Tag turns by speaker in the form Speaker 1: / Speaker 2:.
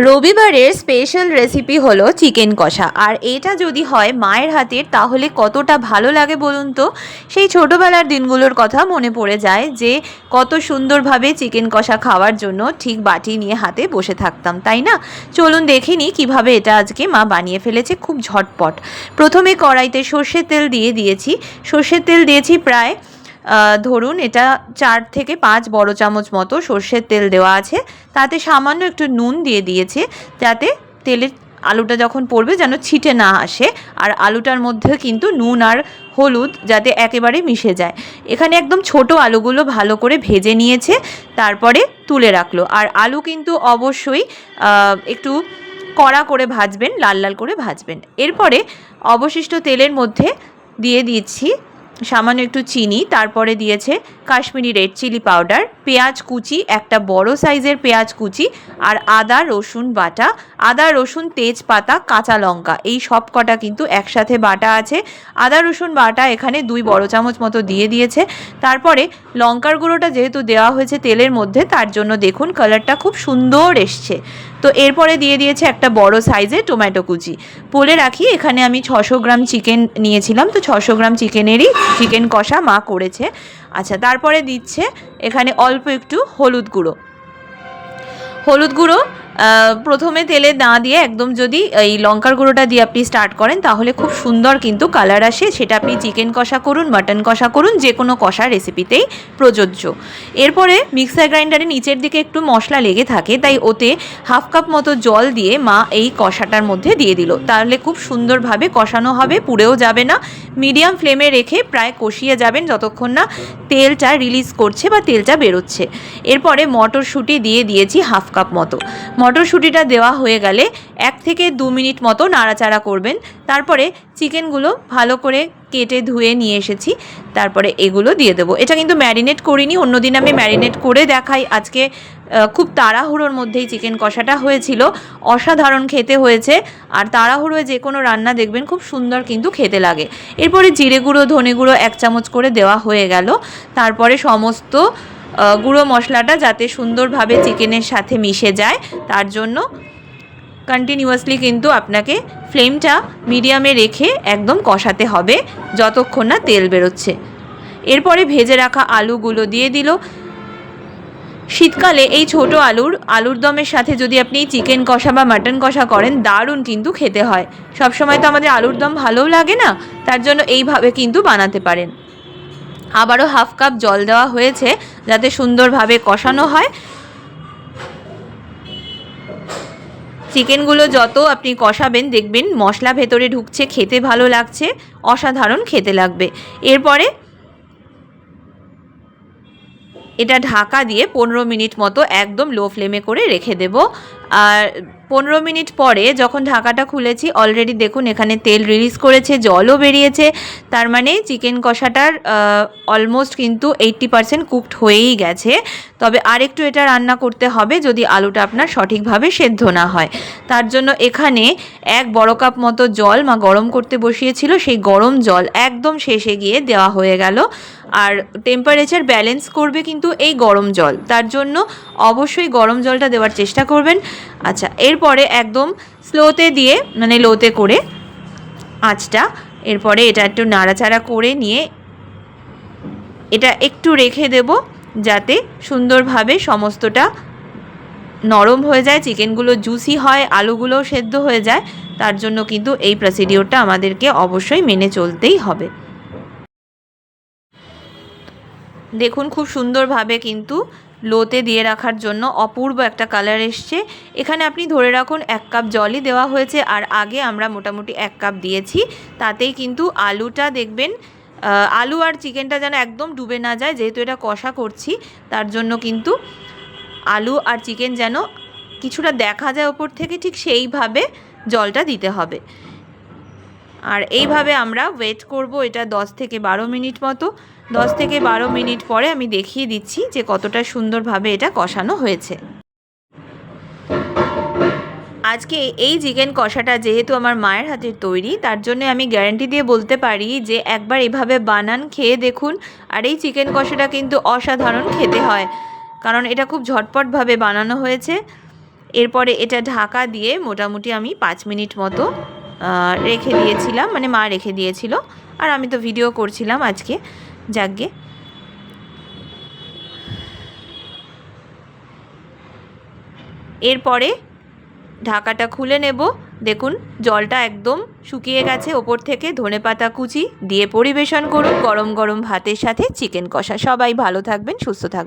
Speaker 1: রবিবারের special recipe হলো chicken কষা। আর এটা যদি হয় মায়ের হাতের তাহলে কতটা ভালো লাগে বলুন তো। সেই ছোটোবেলার দিনগুলোর কথা মনে পড়ে যায় যে কত সুন্দরভাবে চিকেন কষা খাওয়ার জন্য ঠিক বাটি নিয়ে হাতে বসে থাকতাম, তাই না? চলুন দেখে নিই কীভাবে এটা আজকে মা বানিয়ে ফেলেছে খুব ঝটপট। প্রথমে কড়াইতে সর্ষের তেল দিয়ে দিয়েছি। সর্ষের তেল দিয়েছি প্রায় ধরুন এটা 4 থেকে 5 বড় চামচ মতো সর্ষের তেল দেওয়া আছে। তাতে সামান্য একটু নুন দিয়ে দিয়েছে যাতে তেলের আলুটা যখন পড়বে যেন ছিটে না আসে, আর আলুটার মধ্যে কিন্তু নুন আর হলুদ যাতে একেবারে মিশে যায়। এখানে একদম ছোট আলুগুলো ভালো করে ভেজে নিয়েছে, তারপরে তুলে রাখলো। আর আলু কিন্তু অবশ্যই একটু কড়া করে ভাজবেন, লাল লাল করে ভাজবেন। এরপরে অবশিষ্ট তেলের মধ্যে দিয়ে দিচ্ছি সামান্য একটু চিনি, তারপরে দিয়েছে কাশ্মীরি রেড চিলি পাউডার, পেঁয়াজ কুচি, একটা বড় সাইজের পেঁয়াজ কুচি, আর আদা রসুন বাটা। আদা রসুন তেজপাতা কাঁচা লঙ্কা এই সব কটা কিন্তু একসাথে বাটা আছে। আদা রসুন বাটা এখানে 2 বড় চামচ মতো দিয়ে দিয়েছে। তারপরে লঙ্কার গুঁড়োটা যেহেতু দেওয়া হয়েছে তেলের মধ্যে, তার জন্য দেখুন কালারটা খুব সুন্দর এসছে। তো এরপরে দিয়ে দিয়েছে একটা বড় সাইজের টমেটো কুচি। বলে রাখি এখানে আমি 600 গ্রাম চিকেন নিয়েছিলাম, তো 600 গ্রাম চিকেন কষা মা করেছে। আচ্ছা, তারপরে দিচ্ছে এখানে অল্প একটু হলুদ গুঁড়ো। প্রথমে তেলে না দিয়ে একদম যদি এই লঙ্কার গুঁড়োটা দিয়ে আপনি স্টার্ট করেন তাহলে খুব সুন্দর কিন্তু কালার আসে। সেটা আপনি চিকেন কষা করুন, মাটন কষা করুন, যে কোনো কষা রেসিপিতেই প্রযোজ্য। এরপরে মিক্সার গ্রাইন্ডারে নিচের দিকে একটু মশলা লেগে থাকে, তাই ওতে হাফ কাপ মতো জল দিয়ে মা এই কষাটার মধ্যে দিয়ে দিল। তাহলে খুব সুন্দরভাবে কষানো হবে, পুড়েও যাবে না। মিডিয়াম ফ্লেমে রেখে প্রায় কষিয়ে যাবেন যতক্ষণ না তেলটা রিলিজ করছে বা তেলটা বেরোচ্ছে। এরপরে মটরশুঁটি দিয়ে দিয়েছি হাফ কাপ মতো। মটরশুঁটিটা দেওয়া হয়ে গেলে 1 থেকে 2 মিনিট মতো নাড়াচাড়া করবেন। তারপরে চিকেনগুলো ভালো করে কেটে ধুয়ে নিয়ে এসেছি, তারপরে এগুলো দিয়ে দেবো। এটা কিন্তু ম্যারিনেট করিনি, অন্যদিন আমি ম্যারিনেট করে দেখাই। আজকে খুব তাড়াহুড়োর মধ্যেই চিকেন কষাটা হয়েছিল, অসাধারণ খেতে হয়েছে। আর তাড়াহুড়োয় যে কোনো রান্না দেখবেন খুব সুন্দর কিন্তু খেতে লাগে। এরপরে জিরে গুঁড়ো ধনে গুঁড়ো 1 চামচ করে দেওয়া হয়ে গেল। তারপরে সমস্ত গুঁড়ো মশলাটা যাতে সুন্দরভাবে চিকেনের সাথে মিশে যায় তার জন্য কন্টিনিউয়াসলি কিন্তু আপনাকে ফ্লেমটা মিডিয়ামে রেখে একদম কষাতে হবে যতক্ষণ না তেল বেরোচ্ছে। এরপরে ভেজে রাখা আলুগুলো দিয়ে দিল। শীতকালে এই ছোট আলুর দমের সাথে যদি আপনি চিকেন কষা বা মাটন কষা করেন দারুণ কিন্তু খেতে হয়। সবসময় তো আমাদের আলুর দম ভালোও লাগে না, তার জন্য এইভাবে কিন্তু বানাতে পারেন। আবারও হাফ কাপ জল দেওয়া হয়েছে যাতে সুন্দরভাবে কষানো হয়। চিকেনগুলো যত আপনি কষাবেন দেখবেন মশলা ভেতরে ঢুকছে, খেতে ভালো লাগছে, অসাধারণ খেতে লাগবে। এরপরে এটা ঢাকা দিয়ে 15 মিনিট মতো একদম লো ফ্লেমে করে রেখে দেব। আর 15 মিনিট পরে যখন ঢাকাটা খুলেছি অলরেডি দেখুন এখানে তেল রিলিজ করেছে, জলও বেরিয়েছে। তার মানে চিকেন কষাটার অলমোস্ট কিন্তু 80% কুকড হয়েই গেছে। তবে আরেকটু এটা রান্না করতে হবে যদি আলুটা আপনার সঠিকভাবে সেদ্ধ না হয়। তার জন্য এখানে 1 বড় কাপ মতো জল মা গরম করতে বসিয়েছিল, সেই গরম জল একদম শেষে গিয়ে দেওয়া হয়ে গেল। আর টেম্পারেচার ব্যালেন্স করবে কিন্তু এই গরম জল, তার জন্য অবশ্যই গরম জলটা দেওয়ার চেষ্টা করবেন। আচ্ছা, এরপরে একদম স্লোতে দিয়ে মানে লোতে করে আঁচটা, এরপরে এটা একটু নাড়াচাড়া করে নিয়ে এটা একটু রেখে দেব যাতে সুন্দরভাবে সমস্তটা নরম হয়ে যায়, চিকেনগুলো জুসি হয়, আলুগুলোও সেদ্ধ হয়ে যায়। তার জন্য কিন্তু এই প্রসিডিওরটা আমাদেরকে অবশ্যই মেনে চলতেই হবে। দেখুন খুব সুন্দরভাবে কিন্তু লোতে দিয়ে রাখার জন্য অপূর্ব একটা কালার এসছে। এখানে আপনি ধরে রাখুন 1 কাপ জলই দেওয়া হয়েছে, আর আগে আমরা মোটামুটি 1 কাপ দিয়েছি। তাতেই কিন্তু আলুটা দেখবেন আলু আর চিকেনটা যেন একদম ডুবে না যায়, যেহেতু এটা কষা করছি তার জন্য কিন্তু আলু আর চিকেন যেন কিছুটা দেখা যায় ওপর থেকে, ঠিক সেইভাবে জলটা দিতে হবে। আর এইভাবে আমরা ওয়েট করব এটা 10 থেকে 12 মিনিট মতো। 10 থেকে 12 মিনিট পরে আমি দেখিয়ে দিচ্ছি যে কতটা সুন্দরভাবে এটা কষানো হয়েছে। আজকে এই চিকেন কষাটা যেহেতু আমার মায়ের হাতের তৈরি, তার জন্য আমি গ্যারান্টি দিয়ে বলতে পারি যে একবার এভাবে বানান, খেয়ে দেখুন। আর এই চিকেন কষাটা কিন্তু অসাধারণ খেতে হয়, কারণ এটা খুব ঝটপটভাবে বানানো হয়েছে। এরপরে এটা ঢাকা দিয়ে মোটামুটি আমি 5 মিনিট মতো রেখে দিয়েছিলাম, মানে মা রেখে দিয়েছিল, আর আমি তো ভিডিও করছিলাম আজকে। যাকগে, এরপরে ঢাকাটা খুলে নেব। দেখুন জলটা একদম শুকিয়ে গেছে ওপর থেকে। ধনেপাতা কুচি দিয়ে পরিবেশন করুন গরম গরম ভাতের সাথে চিকেন কষা। সবাই ভালো থাকবেন, সুস্থ থাকবেন।